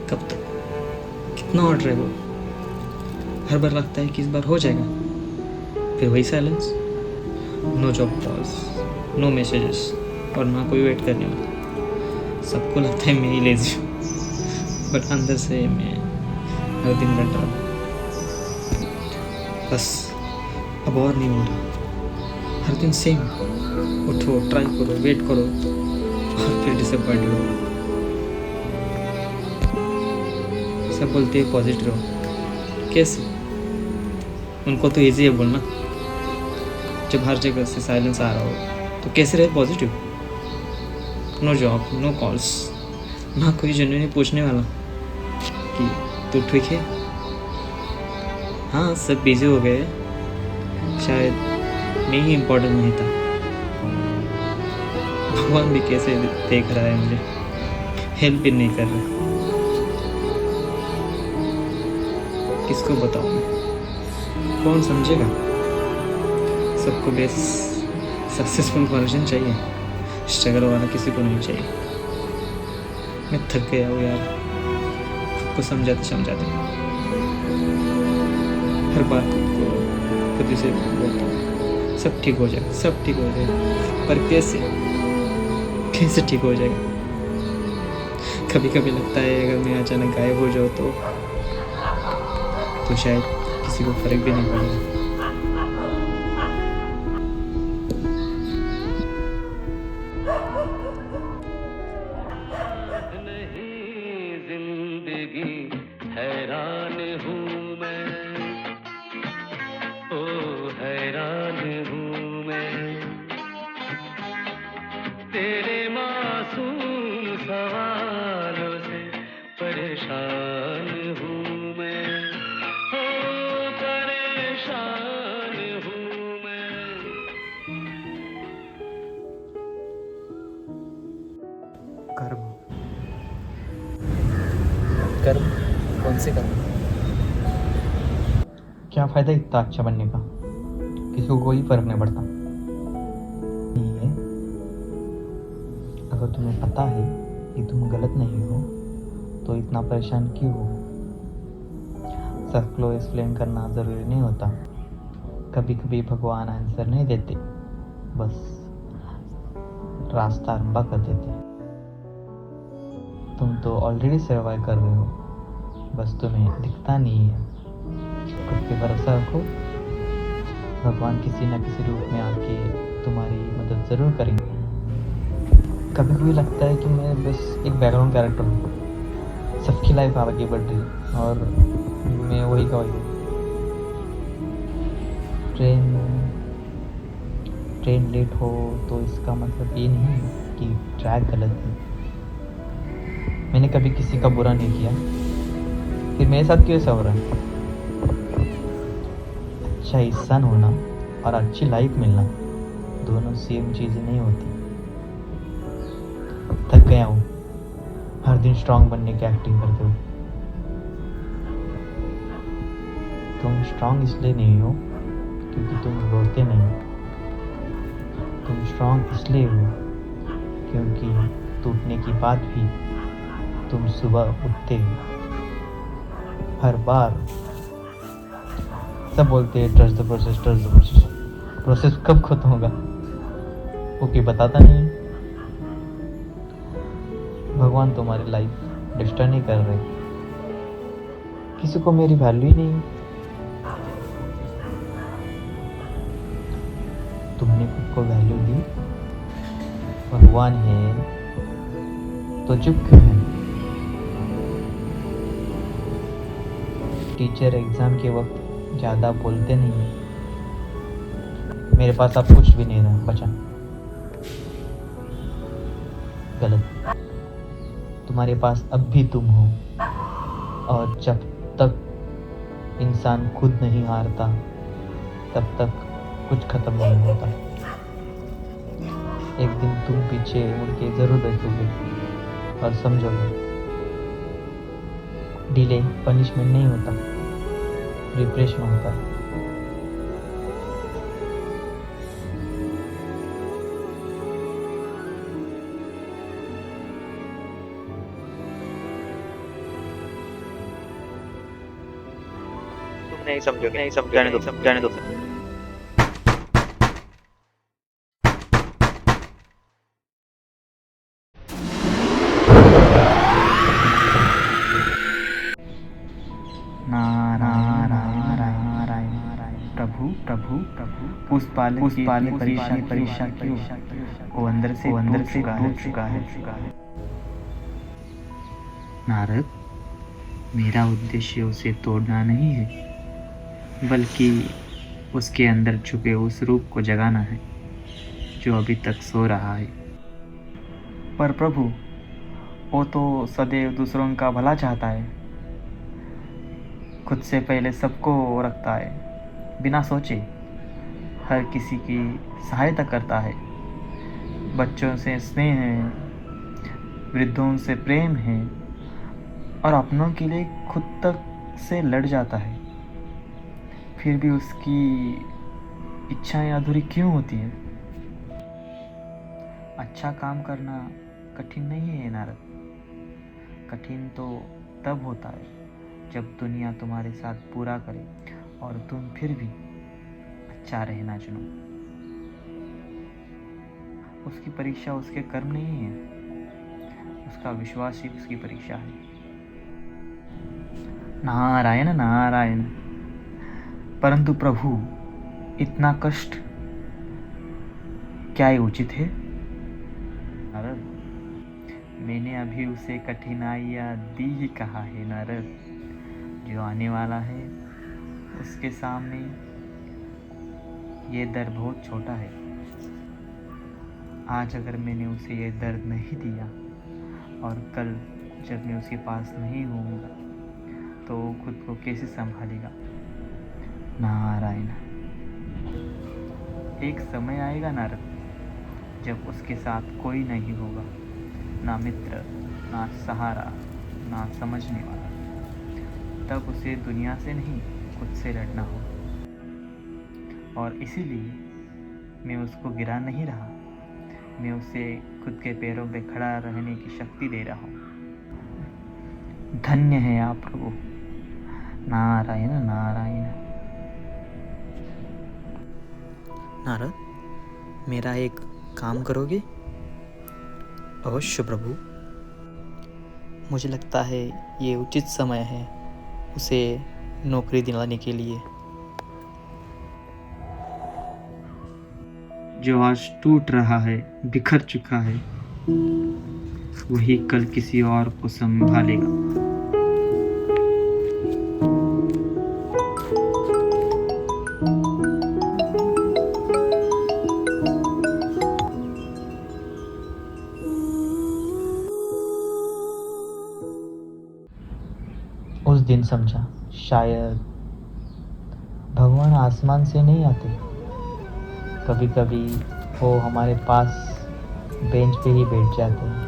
कब तक, कितना और रहे वो? हर बार लगता है कि इस बार हो जाएगा, फिर वही silence, no job calls, no messages और ना कोई वेट करने वाला। सबको लगता है मैं ही लेजी हूँ, बट अंदर से मैं हर दिन रट रहा हूँ। बस अब और नहीं हो रहा, हर दिन सेम, उठो, ट्राई करो, वेट करो और फिर डिसअपॉइंटेड हो। सब बोलते हैं पॉजिटिव रहो, कैसे? उनको तो ईजी है बोलना, जब हर जगह से साइलेंस आ रहा हो तो कैसे रहे positive? No job, no calls, ना कोई जेन्युइनली पूछने वाला कि तू ठीक है। हाँ, सब बिजी हो गए, शायद मैं ही इम्पोर्टेंट नहीं था। भगवान भी कैसे देख रहा है मुझे, हेल्प भी नहीं कर रहा। किसको बताऊँ मैं, कौन समझेगा? सबको बेस सक्सेसफुल वर्जन चाहिए, स्ट्रगल वाला किसी को नहीं चाहिए। मैं थक गया हूँ यार, खुद को समझाते समझाते। हर बार खुद से बोलता हूँ सब ठीक हो जाएगा, सब ठीक हो जाएगा, पर कैसे, कैसे ठीक हो जाएगा? कभी कभी लगता है अगर मैं अचानक गायब हो जाऊँ तो शायद किसी को फर्क भी नहीं पड़ेगा। जिंदगी हैरान हूँ मैं, ओ हैरान हूँ मैं, तेरे मासूम सवालों से परेशान हूँ मैं, ओ परेशान हूँ मैं। कर्म, कर्म, कौन से कर्म? क्या फायदा इतना अच्छा बनने का, किसी को कोई फर्क नहीं पड़ता। नहीं है, अगर तुम्हें पता है कि तुम गलत नहीं हो तो इतना परेशान क्यों हो? सबको एक्सप्लेन करना ज़रूरी नहीं होता, कभी कभी भगवान आंसर नहीं देते, बस रास्ता लंबा कर देते। तुम तो ऑलरेडी सर्वाइव कर रहे हो, बस तुम्हें दिखता नहीं है। खुद पे भरोसा रखो, भगवान किसी न किसी रूप में आके तुम्हारी मदद ज़रूर करेंगे। कभी कभी लगता है कि मैं बस एक बैकग्राउंड कैरेक्टर हूँ, सबकी लाइफ आगे बढ़ रही है और मैं वही का वही। ट्रेन लेट हो तो इसका मतलब ये नहीं कि ट्रैक गलत है। मैंने कभी किसी का बुरा नहीं किया, फिर मेरे साथ क्यों ऐसा हो रहा है? अच्छा इंसान होना और अच्छी लाइफ मिलना दोनों सेम चीज़ें नहीं होती। थक गया हूँ हर दिन स्ट्रांग बनने की एक्टिंग करते हो। तुम स्ट्रांग इसलिए नहीं हो क्योंकि तुम रोते नहीं, तुम स्ट्रांग इसलिए हो क्योंकि टूटने के बाद भी तुम सुबह उठते हो। हर बार सब बोलते हैं trust the process, trust the process. Process कब खत्म होगा वो कोई बताता नहीं है। भगवान तुम्हारी लाइफ डिस्टर्ब नहीं कर रहे, किसी को मेरी वैल्यू ही नहीं। तुमने खुद को वैल्यू दी, भगवान है तो चुप क्यों है? टीचर एग्जाम के वक्त ज़्यादा बोलते नहीं, मेरे पास अब कुछ भी नहीं रहा बचा। गलत, तुम्हारे पास अब भी तुम हो, और जब तक इंसान खुद नहीं हारता तब तक कुछ खत्म नहीं होता। एक दिन तुम पीछे मुड़ के जरूर देखोगे और समझोगे डिले पनिशमेंट नहीं होता, प्रिपरेशन होता है। नहीं समझोगे, नहीं समझ जाने दो, जाने दो। नारायण नारायण नारायण। प्रभु प्रभु प्रभु उस पाले परीक्षा क्यों वो अंदर से टूट चुका है। नारद, मेरा उद्देश्य उसे तोड़ना नहीं है, बल्कि उसके अंदर छुपे उस रूप को जगाना है जो अभी तक सो रहा है। पर प्रभु, वो तो सदैव दूसरों का भला चाहता है, खुद से पहले सबको रखता है, बिना सोचे हर किसी की सहायता करता है। बच्चों से स्नेह है, वृद्धों से प्रेम है, और अपनों के लिए खुद तक से लड़ जाता है। फिर भी उसकी इच्छाएं अधूरी क्यों होती है? अच्छा काम करना कठिन नहीं है नारद। कठिन तो तब होता है जब दुनिया तुम्हारे साथ पूरा करे और तुम फिर भी अच्छा रहना चुनो। उसकी परीक्षा उसके कर्म नहीं है, उसका विश्वास ही उसकी परीक्षा है। नारायण नारायण। परंतु प्रभु, इतना कष्ट क्या ये उचित है? नारद, मैंने अभी उसे कठिनाइयाँ दी ही कहा है नारद। जो आने वाला है उसके सामने ये दर्द बहुत छोटा है। आज अगर मैंने उसे ये दर्द नहीं दिया और कल जब मैं उसके पास नहीं होऊंगा तो वो खुद को कैसे संभालेगा? नारायण। एक समय आएगा नारद जब उसके साथ कोई नहीं होगा, ना मित्र, ना सहारा, ना समझने वाला। तब उसे दुनिया से नहीं, खुद से लड़ना होगा। और इसीलिए मैं उसको गिरा नहीं रहा, मैं उसे खुद के पैरों पे खड़ा रहने की शक्ति दे रहा हूँ। धन्य है आप प्रभु। नारायण नारायण। नारद, मेरा एक काम करोगे? अवश्य प्रभु। मुझे लगता है ये उचित समय है उसे नौकरी दिलाने के लिए। जो आज टूट रहा है, बिखर चुका है, वही कल किसी और को संभालेगा। उस दिन समझा, शायद भगवान आसमान से नहीं आते, कभी कभी वो हमारे पास बेंच पे ही बैठ जाते हैं।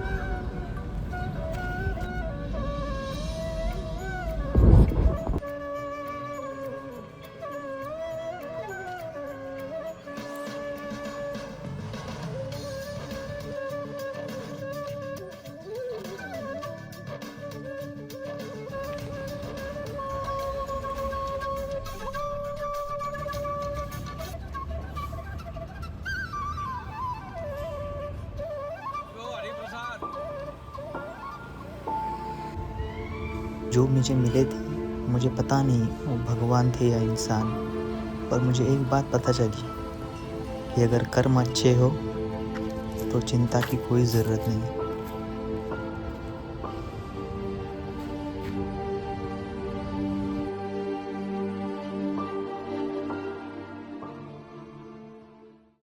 जो मुझे मिले थे, मुझे पता नहीं वो भगवान थे या इंसान, पर मुझे एक बात पता चली कि अगर कर्म अच्छे हो तो चिंता की कोई ज़रूरत नहीं।